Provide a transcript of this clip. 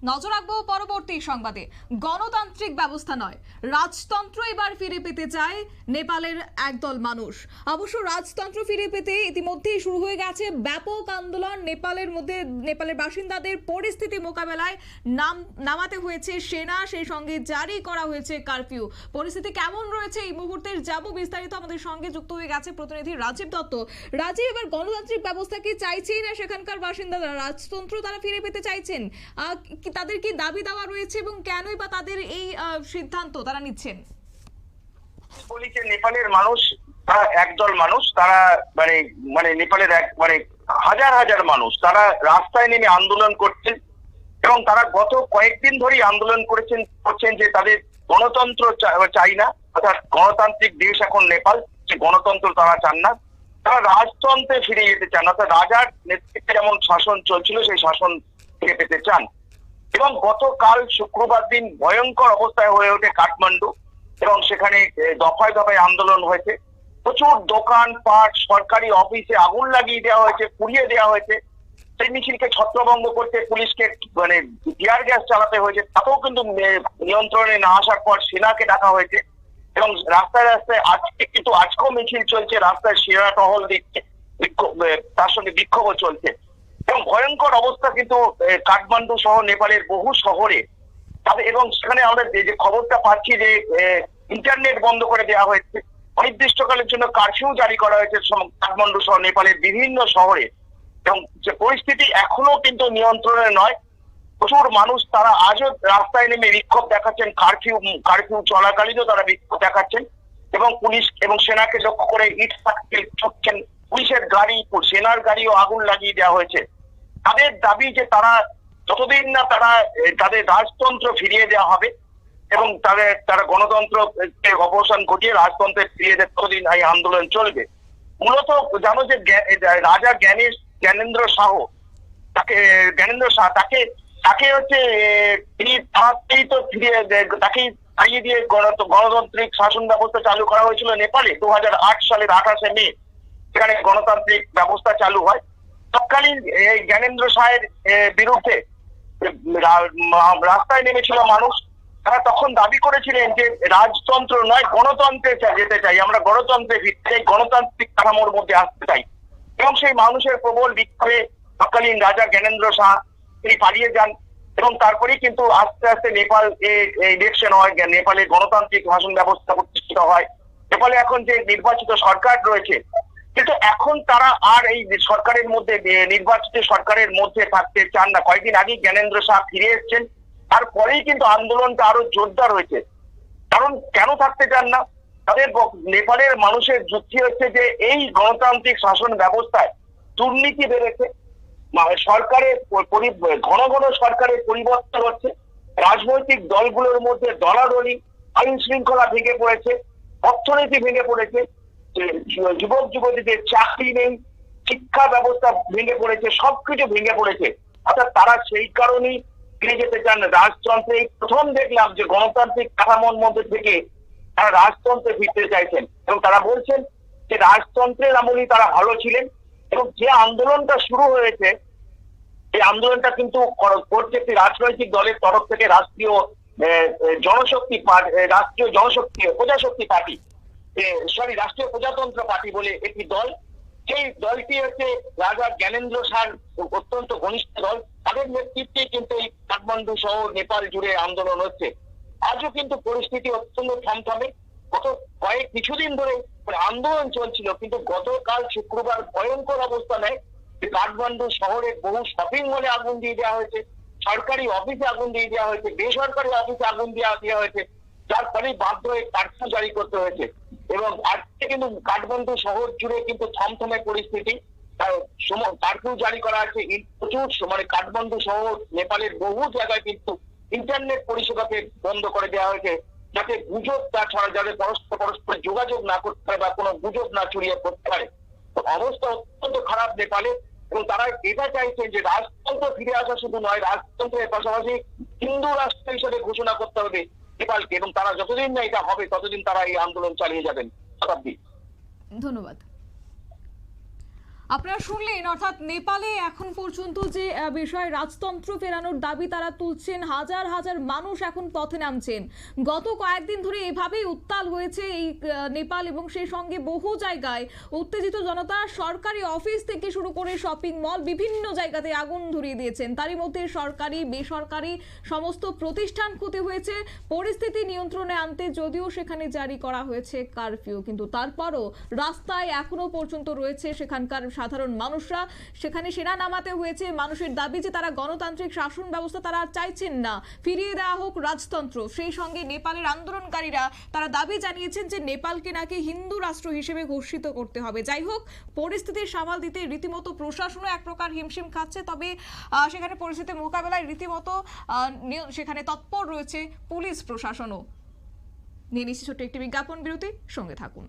নজর রাখবো পরবর্তী সংবাদে। গণতান্ত্রিক ব্যবস্থা নয়, রাজতন্ত্র এবার ফিরে পেতে চায় নেপালের একদল মানুষ। অবশ্য রাজতন্ত্র ফিরে পেতে ইতিমধ্যেই শুরু হয়ে গেছে ব্যাপক আন্দোলন। নেপালের বাসিন্দাদের পরিস্থিতি মোকাবেলায় নামাতে হয়েছে সেনা, সেই সঙ্গে জারি করা হয়েছে কারফিউ। পরিস্থিতি কেমন রয়েছে এই মুহূর্তে যাবো বিস্তারিত। আমাদের সঙ্গে যুক্ত হয়ে গেছে প্রতিনিধি রাজীব দত্ত। রাজীব, এবার গণতান্ত্রিক ব্যবস্থা কি চাইছেই না সেখানকার বাসিন্দারা? রাজতন্ত্র তারা ফিরে পেতে চাইছেন, তাদের কি দাবি দাওয়া রয়েছে এবং কেনই বা তাদের এই সিদ্ধান্ত তারা নিচ্ছেন? বলি যে নেপালের মানুষ, তারা একদল মানুষ, তারা মানে মানে নেপালের হাজার হাজার মানুষ তারা রাস্তায় নেমে আন্দোলন করছেন এবং তারা গত কয়েকদিন ধরেই আন্দোলন করছেন যে তাদের গণতন্ত্র চাই না, অর্থাৎ গণতান্ত্রিক দেশ এখন নেপাল, যে গণতন্ত্র তারা চান না, তারা রাজতন্ত্রে ফিরে যেতে চান, অর্থাৎ রাজার নেতৃত্বে যেমন শাসন চলছিল সেই শাসন ফিরে পেতে চান। এবং গতকাল শুক্রবার দিন ভয়ঙ্কর অবস্থায় হয়ে ওঠে কাঠমান্ডু এবং সেখানে দফায় দফায় আন্দোলন হয়েছে। প্রচুর দোকান পাট, সরকারি অফিসে আগুন লাগিয়ে দেওয়া হয়েছে, পুড়িয়ে দেওয়া হয়েছে। সেই মিছিলকে ছত্রভঙ্গ করতে পুলিশকে টিয়ার গ্যাস চালাতে হয়েছে, তাতেও কিন্তু নিয়ন্ত্রণে না আসার পর সেনাকে ডাকা হয়েছে এবং রাস্তায় রাস্তায় আজকেও মিছিল চলছে, রাস্তায় সেনা টহল দিচ্ছে, তার সঙ্গে বিক্ষোভও চলছে এবং ভয়ঙ্কর অবস্থা কিন্তু কাঠমান্ডু সহ নেপালের বহু শহরে। এবং সেখানে আমরা যে খবরটা পাচ্ছি যে ইন্টারনেট বন্ধ করে দেওয়া হয়েছে, অনির্দিষ্টকালের জন্য কারফিউ জারি করা হয়েছে কাঠমান্ডু সহ নেপালের বিভিন্ন শহরে এবং যে পরিস্থিতি এখনো কিন্তু নিয়ন্ত্রণে নয়। প্রচুর মানুষ তারা আজও রাস্তায় নেমে বিক্ষোভ দেখাচ্ছেন, কারফিউ চলাকালীনও তারা বিক্ষোভ দেখাচ্ছেন এবং পুলিশ এবং সেনাকে লক্ষ্য করে ইট পাটকেল ছুটছেন। পুলিশের গাড়ি, সেনার গাড়িও আগুন লাগিয়ে দেওয়া হয়েছে। তাদের দাবি যে তারা যতদিন না তাদের রাজতন্ত্র ফিরিয়ে দেওয়া হবে এবং তারা গণতন্ত্র অবসান ঘটিয়ে রাজতন্ত্রে ফিরিয়ে দেয়, ততদিন এই আন্দোলন চলবে। মূলত জানো যে রাজা জ্ঞানেন্দ্র শাহ তাকে হচ্ছে তিনি তাকেই তো তাকেই তাড়িয়ে দিয়ে গণতান্ত্রিক শাসন ব্যবস্থা চালু করা হয়েছিল নেপালে 2008 সালের 28শে মে। সেখানে গণতান্ত্রিক ব্যবস্থা চালু হয়। তৎকালীন জ্ঞানেন্দ্র শাহের বিরুদ্ধে রাস্তায় নেমেছিল মানুষ। তারা তখন দাবি করেছিলেন যে রাজতন্ত্র নয়, গণতন্ত্রে যেতে চাই, আমরা গণতন্ত্রে ফিরতে চাই, গণতান্ত্রিক কাঠামোর মধ্যে আসতে চাই। এবং সেই মানুষের প্রবল বিক্ষোভে তৎকালীন রাজা জ্ঞানেন্দ্র শাহ তিনি পালিয়ে যান এবং তারপরেই কিন্তু আস্তে আস্তে নেপাল ইলেকশন হয়, নেপালে গণতান্ত্রিক শাসন ব্যবস্থা প্রতিষ্ঠিত হয়। নেপালে এখন যে নির্বাচিত সরকার রয়েছে, কিন্তু এখন তারা আর এই সরকারের মধ্যে, নির্বাচিত সরকারের মধ্যে থাকতে চান না। কয়েকদিন আগে জ্ঞানেন্দ্র শাহ ফিরে এসেছেন, তারপরেই কিন্তু আন্দোলনটা আরো জোরদার হয়েছে। কারণ কেন থাকতে চান না? তাদের নেপালের মানুষের যুক্তি হচ্ছে যে এই গণতান্ত্রিক শাসন ব্যবস্থায় দুর্নীতি বেড়েছে, সরকারের ঘন ঘন সরকারের পরিবর্তন হচ্ছে, রাজনৈতিক দলগুলোর মধ্যে দলাদলি, আইন শৃঙ্খলা ভেঙে পড়েছে, অর্থনীতি ভেঙে পড়েছে, যুবক যুবতীদের চাকরি নেই, শিক্ষা ব্যবস্থা ভেঙে পড়েছে, সবকিছু ভেঙে পড়েছে। অর্থাৎ তারা সেই কারণেই ফিরে যেতে চান রাজতন্ত্রে। প্রথম দেখলাম যে গণতান্ত্রিক কাঠামোর মধ্যে থেকে তারা রাজতন্ত্রে ফিরতে চাইছেন এবং তারা বলছেন যে রাজতন্ত্রের আমলেই তারা ভালো ছিলেন। এবং যে আন্দোলনটা শুরু হয়েছে, এই আন্দোলনটা কিন্তু করছে একটি রাজনৈতিক দলের তরফ থেকে, রাষ্ট্রীয় প্রজাশক্তি পার্টি, রাষ্ট্রীয় প্রজাতন্ত্র পার্টি বলে একটি দল। সেই দলটি হচ্ছে রাজা জ্ঞানেন্দ্র শাহ অত্যন্ত ঘনিষ্ঠ দল। তাদের নেতৃত্বে কিন্তু এই কাঠমান্ডু সহ নেপাল জুড়ে আন্দোলন হচ্ছে। আজও কিন্তু পরিস্থিতি অত্যন্ত থমথমে। গত কিছুদিন ধরে আন্দোলন চলছিল, কিন্তু গতকাল শুক্রবার ভয়ঙ্কর অবস্থা নেয়। কাঠমান্ডু শহরের বহু শপিং মলে আগুন দিয়ে দেওয়া হয়েছে, সরকারি অফিসে আগুন দিয়ে দেওয়া হয়েছে, বেসরকারি অফিসে আগুন দেওয়া হয়েছে, যার ফলে বাধ্য হয়ে কারফিউ জারি করতে হয়েছে। এবং আজকে কিন্তু কাঠমান্ডু শহর জুড়ে কিন্তু থমথমে পরিস্থিতি। কারফিউ জারি করা আছে, প্রচুর কাঠমান্ডু শহর নেপালের বহু জায়গায় কিন্তু ইন্টারনেট পরিষেবাকে বন্ধ করে দেওয়া হয়েছে, যাতে গুজব না ছড়া, যাতে পরস্পর যোগাযোগ না করতে পারে বা কোনো গুজব না ছড়িয়ে পড়তে পারে। অবস্থা অত্যন্ত খারাপ নেপালে এবং তারা এটা চাইছেন যে রাজতন্ত্র ফিরে আসা শুধু নয়, রাজতন্ত্রের পাশাপাশি হিন্দু রাষ্ট্র হিসেবে ঘোষণা করতে হবে নেপালকে এবং তারা যতদিন না এটা হবে ততদিন তারা এই আন্দোলন চালিয়ে যাবেন। শতাব্দী, ধন্যবাদ। আপনারা শুনলেন, অর্থাৎ নেপালে এখন পর্যন্ত যে বিষয় রাজতন্ত্র ফেরানোর দাবি তারা তুলছেন, হাজার হাজার মানুষ এখন পথে নামছেন। গত কয়েকদিন ধরে এভাবেই উত্তাল হয়েছে এই নেপাল, এবং সেই সঙ্গে বহু জায়গায় উত্তেজিত জনতা সরকারি অফিস থেকে শুরু করে শপিং মল বিভিন্ন জায়গাতে আগুন ধরিয়ে দিয়েছেন। তারই মধ্যে সরকারি বেসরকারি সমস্ত প্রতিষ্ঠান ক্ষতি হয়েছে। পরিস্থিতি নিয়ন্ত্রণে আনতে যদিও সেখানে জারি করা হয়েছে কারফিউ, কিন্তু তারপরও রাস্তায় এখনো পর্যন্ত রয়েছে সেখানকার সাধারণ মানুষরা। সেখানে সেনা নামাতে হয়েছে। মানুষের দাবি যে তারা গণতান্ত্রিক শাসন ব্যবস্থা তারা চাইছেন না, ফিরিয়ে দেওয়া হোক রাজতন্ত্র। সেই সঙ্গে নেপালের আন্দোলনকারীরা তারা দাবি জানিয়েছেন যে নেপালকে নাকি হিন্দু রাষ্ট্র হিসেবে ঘোষিত করতে হবে। যাই হোক, পরিস্থিতির সামাল দিতে রীতিমতো প্রশাসনও এক প্রকার হিমশিম খাচ্ছে। তবে সেখানে পরিস্থিতি মোকাবেলায় রীতিমতো সেখানে তৎপর রয়েছে পুলিশ প্রশাসনও। নিয়ে নিচ্ছি ছোট্ট একটি বিজ্ঞাপন বিরতি, সঙ্গে থাকুন।